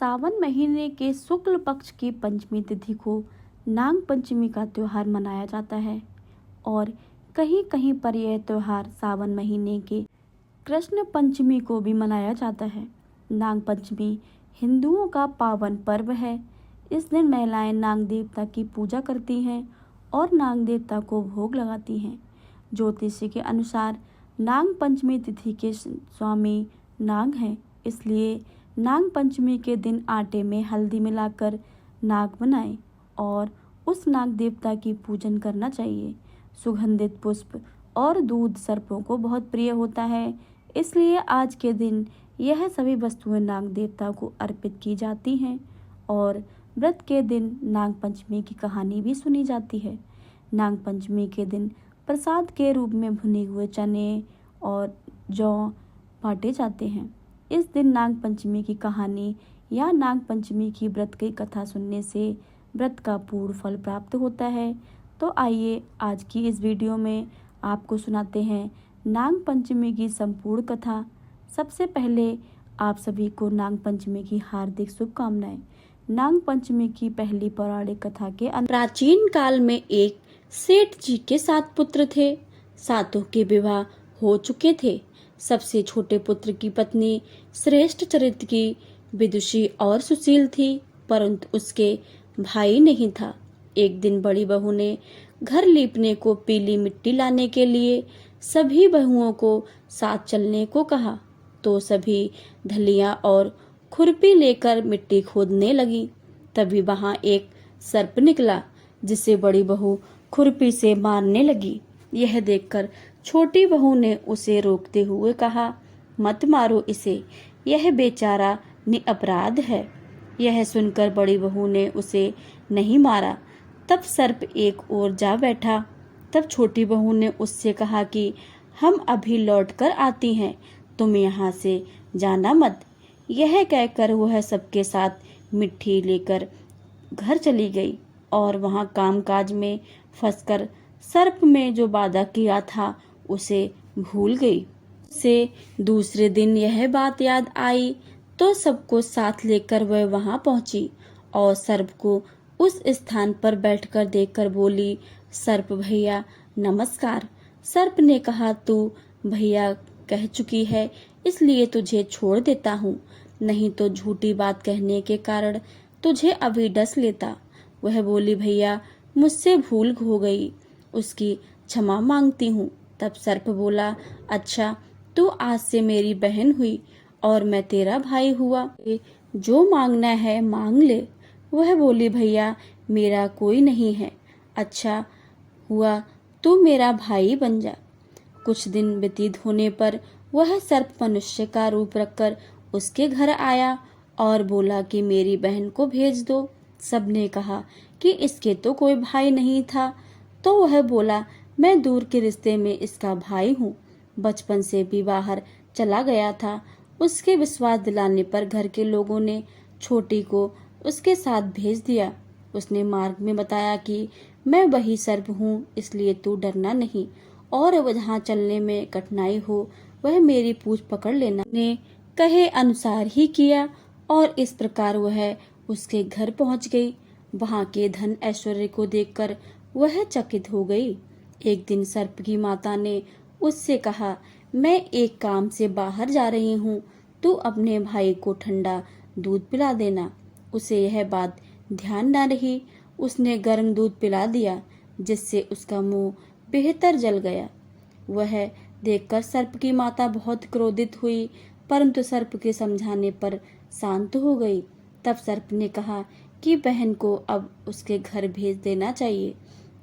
सावन महीने के शुक्ल पक्ष की पंचमी तिथि को नाग पंचमी का त्योहार मनाया जाता है और कहीं कहीं पर यह त्योहार सावन महीने के कृष्ण पंचमी को भी मनाया जाता है। नाग पंचमी हिंदुओं का पावन पर्व है। इस दिन महिलाएं नाग देवता की पूजा करती हैं और नाग देवता को भोग लगाती हैं। ज्योतिषी के अनुसार नाग पंचमी तिथि के स्वामी नाग हैं, इसलिए नाग पंचमी के दिन आटे में हल्दी मिलाकर नाग बनाएं और उस नाग देवता की पूजन करना चाहिए। सुगंधित पुष्प और दूध सर्पों को बहुत प्रिय होता है, इसलिए आज के दिन यह सभी वस्तुएं नाग देवता को अर्पित की जाती हैं और व्रत के दिन नाग पंचमी की कहानी भी सुनी जाती है। नाग पंचमी के दिन प्रसाद के रूप में भुने हुए चने और जौ बांटे जाते हैं। इस दिन नाग पंचमी की कहानी या नाग पंचमी की व्रत की कथा सुनने से व्रत का पूर्ण फल प्राप्त होता है। तो आइए आज की इस वीडियो में आपको सुनाते हैं नाग पंचमी की संपूर्ण कथा। सबसे पहले आप सभी को नाग पंचमी की हार्दिक शुभकामनाएं। नाग पंचमी की पहली पौराणिक कथा के प्राचीन काल में एक सेठ जी के 7 पुत्र थे। सातों के विवाह हो चुके थे। सबसे छोटे पुत्र की पत्नी श्रेष्ठ चरित्र की, विदुषी और सुशील थी, परंतु उसके भाई नहीं था। एक दिन बड़ी बहू ने घर लीपने को पीली मिट्टी लाने के लिए सभी बहुओं को साथ चलने को कहा, तो सभी धलियां और खुरपी लेकर मिट्टी खोदने लगी। तभी वहां एक सर्प निकला, जिसे बड़ी बहू खुरपी से मारने लगी। यह देखकर छोटी बहू ने उसे रोकते हुए कहा, मत मारो इसे, यह बेचारा निरपराध है। यह सुनकर बड़ी बहू ने उसे नहीं मारा। तब सर्प एक ओर जा बैठा। तब छोटी बहू ने उससे कहा कि हम अभी लौट कर आती हैं, तुम यहाँ से जाना मत। यह कहकर वह सबके साथ मिट्टी लेकर घर चली गई और वहाँ कामकाज में फंसकर सर्प में जो वादा किया था उसे भूल गई। से दूसरे दिन यह बात याद आई तो सबको साथ लेकर वह वहां पहुंची और सर्प को उस स्थान पर बैठकर देखकर बोली, सर्प भैया नमस्कार। सर्प ने कहा, तू भैया कह चुकी है, इसलिए तुझे छोड़ देता हूँ, नहीं तो झूठी बात कहने के कारण तुझे अभी डस लेता। वह बोली, भैया मुझसे भूल हो गई, उसकी क्षमा मांगती हूँ। तब सर्प बोला, अच्छा तू आज से मेरी बहन हुई और मैं तेरा भाई हुआ, जो मांगना है मांग ले। वह बोली, भैया मेरा कोई नहीं है, अच्छा हुआ तू मेरा भाई बन जा। कुछ दिन व्यतीत होने पर वह सर्प मनुष्य का रूप रखकर उसके घर आया और बोला कि मेरी बहन को भेज दो। सबने कहा कि इसके तो कोई भाई नहीं था, तो वह बोला, मैं दूर के रिश्ते में इसका भाई हूँ, बचपन से भी बाहर चला गया था। उसके विश्वास दिलाने पर घर के लोगों ने छोटी को उसके साथ भेज दिया। उसने मार्ग में बताया कि मैं वही सर्प हूँ, इसलिए तू डरना नहीं और जहाँ चलने में कठिनाई हो वह मेरी पूंछ पकड़ लेना। ने कहे अनुसार ही किया और इस प्रकार वह उसके घर पहुँच गई। वहाँ के धन ऐश्वर्य को देखकर वह चकित हो गई। एक दिन सर्प की माता ने उससे कहा, मैं एक काम से बाहर जा रही हूँ, तू अपने भाई को ठंडा दूध पिला देना। उसे यह बात ध्यान न रही। उसने गर्म दूध पिला दिया, जिससे उसका मुंह बेहतर जल गया। वह देखकर सर्प की माता बहुत क्रोधित हुई, परंतु सर्प के समझाने पर शांत हो गई। तब सर्प ने कहा कि बहन को अब उसके घर भेज देना चाहिए।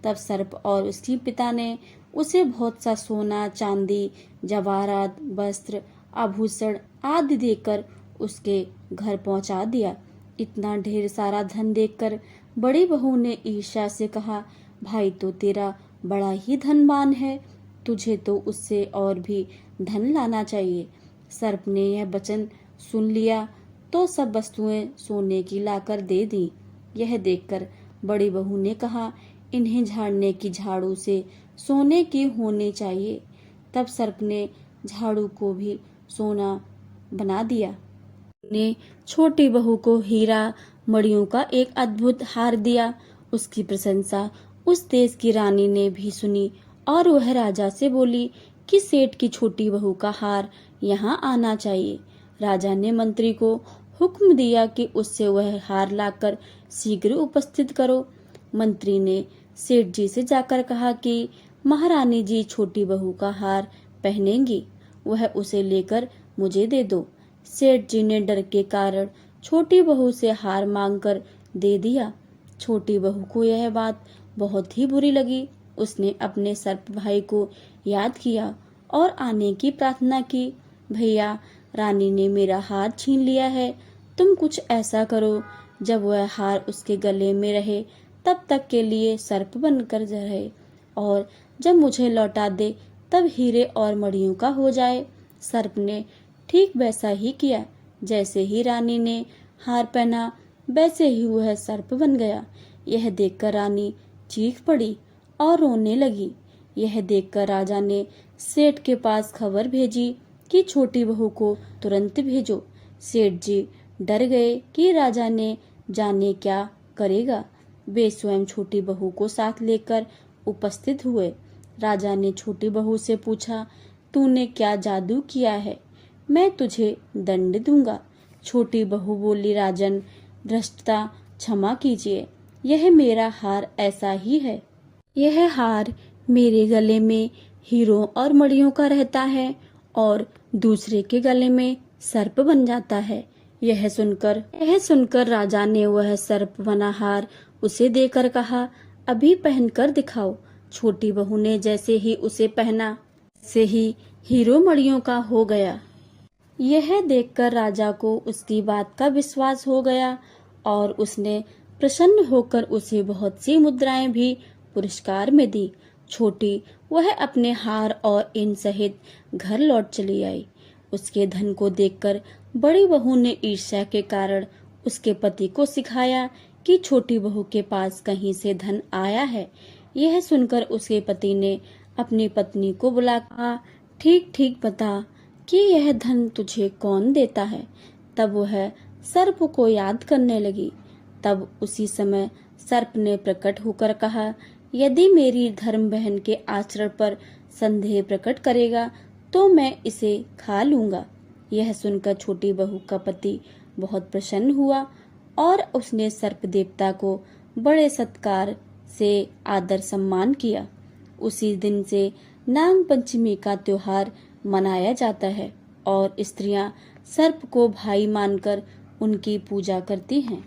तब सर्प और उसके पिता ने उसे बहुत सा सोना, चांदी, जवाहरात, वस्त्र, आभूषण आदि देकर उसके घर पहुंचा दिया। इतना ढेर सारा धन देखकर बड़ी बहू ने ईर्ष्या से कहा, भाई तो तेरा बड़ा ही धनवान है, तुझे तो उससे और भी धन लाना चाहिए। सर्प ने यह वचन सुन लिया तो सब वस्तुएं सोने की लाकर दे दी। यह देखकर बड़ी बहू ने कहा, इन्हें झाड़ने की झाड़ू से सोने की होनी चाहिए। तब सर्प ने झाड़ू को भी सोना बना दिया। ने छोटी बहू को हीरा मणियों का एक अद्भुत हार दिया। उसकी प्रशंसा उस देश की रानी ने भी सुनी और वह राजा से बोली कि सेठ की छोटी बहू का हार यहाँ आना चाहिए। राजा ने मंत्री को हुक्म दिया कि उससे वह हार लाकर शीघ्र उपस्थित करो। मंत्री ने सेठ जी से जाकर कहा कि महारानी जी छोटी बहू का हार पहनेंगी, वह उसे लेकर मुझे दे दो। सेठ जी ने डर के कारण छोटी बहू से हार मांगकर दे दिया। छोटी बहू को यह बात बहुत ही बुरी लगी। उसने अपने सर्प भाई को याद किया और आने की प्रार्थना की। भैया, रानी ने मेरा हार छीन लिया है, तुम कुछ ऐसा करो जब वह हार उसके गले में रहे तब तक के लिए सर्प बनकर रहे, और जब मुझे लौटा दे तब हीरे और मणियों का हो जाए। सर्प ने ठीक वैसा ही किया। जैसे ही रानी ने हार पहना वैसे ही वह सर्प बन गया। यह देखकर रानी चीख पड़ी और रोने लगी। यह देखकर राजा ने सेठ के पास खबर भेजी कि छोटी बहू को तुरंत भेजो। सेठ जी डर गए कि राजा ने जाने क्या करेगा। वे स्वयं छोटी बहू को साथ लेकर उपस्थित हुए। राजा ने छोटी बहू से पूछा, तूने क्या जादू किया है? मैं तुझे दंड दूंगा। छोटी बहू बोली, राजन, भ्रष्टता क्षमा कीजिए, यह मेरा हार ऐसा ही है। यह हार मेरे गले में हीरों और मणियों का रहता है और दूसरे के गले में सर्प बन जाता है। यह सुनकर राजा ने वह सर्प बना हार उसे देकर कहा, अभी पहनकर दिखाओ। छोटी बहू ने जैसे ही उसे पहना से ही हीरो मणियों का हो गया। यह देखकर राजा को उसकी बात का विश्वास हो गया और उसने प्रसन्न होकर उसे बहुत सी मुद्राएं भी पुरस्कार में दी। छोटी वह अपने हार और इन सहित घर लौट चली आई। उसके धन को देखकर बड़ी बहू ने ईर्ष्या के कारण उसके पति को सिखाया कि छोटी बहू के पास कहीं से धन आया है। यह सुनकर उसके पति ने अपनी पत्नी को बुलाकर ठीक ठीक बता कि यह धन तुझे कौन देता है। तब वह सर्प को याद करने लगी। तब उसी समय सर्प ने प्रकट होकर कहा, यदि मेरी धर्म बहन के आचरण पर संदेह प्रकट करेगा तो मैं इसे खा लूंगा। यह सुनकर छोटी बहू का पति बहुत प्रसन्न हुआ और उसने सर्प देवता को बड़े सत्कार से आदर सम्मान किया। उसी दिन से नाग पंचमी का त्योहार मनाया जाता है और स्त्रियां सर्प को भाई मानकर उनकी पूजा करती हैं।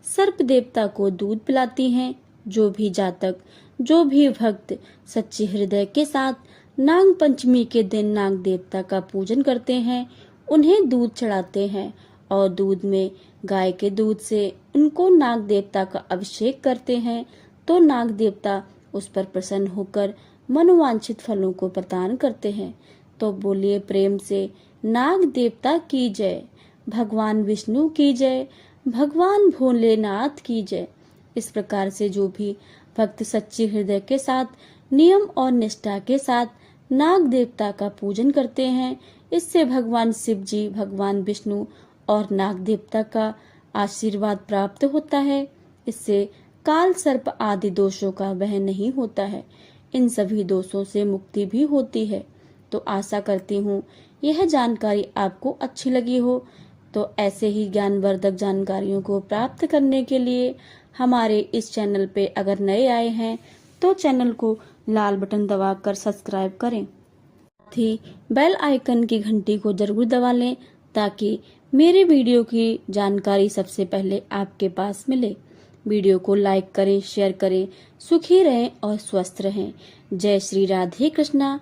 सर्प देवता को दूध पिलाती हैं। जो भी जातक, जो भी भक्त सच्चे हृदय के साथ नाग पंचमी के दिन नाग देवता का पूजन करते हैं, उन्हें दूध चढ़ाते हैं और दूध में गाय के दूध से उनको नाग देवता का अभिषेक करते हैं, तो नाग देवता उस पर प्रसन्न होकर मनोवांछित फलों को प्रदान करते हैं। तो बोलिए प्रेम से, नाग देवता की जय, भगवान विष्णु की जय, भगवान भोलेनाथ की जय। इस प्रकार से जो भी भक्त सच्चे हृदय के साथ, नियम और निष्ठा के साथ नाग देवता का पूजन करते हैं, इससे भगवान शिव जी, भगवान विष्णु और नाग देवता का आशीर्वाद प्राप्त होता है। इससे काल सर्प आदि दोषों का वह नहीं होता है। इन सभी दोषों से मुक्ति भी होती है। तो आशा करती हूँ यह जानकारी आपको अच्छी लगी हो। तो ऐसे ही ज्ञानवर्धक जानकारियों को प्राप्त करने के लिए हमारे इस चैनल पे अगर नए आए हैं तो चैनल को लाल बटन दबाकर सब्सक्राइब करें। साथ ही बेल आइकन की घंटी को जरूर दबा लें ताकि मेरे वीडियो की जानकारी सबसे पहले आपके पास मिले। वीडियो को लाइक करें, शेयर करें। सुखी रहें और स्वस्थ रहें। जय श्री राधे कृष्णा।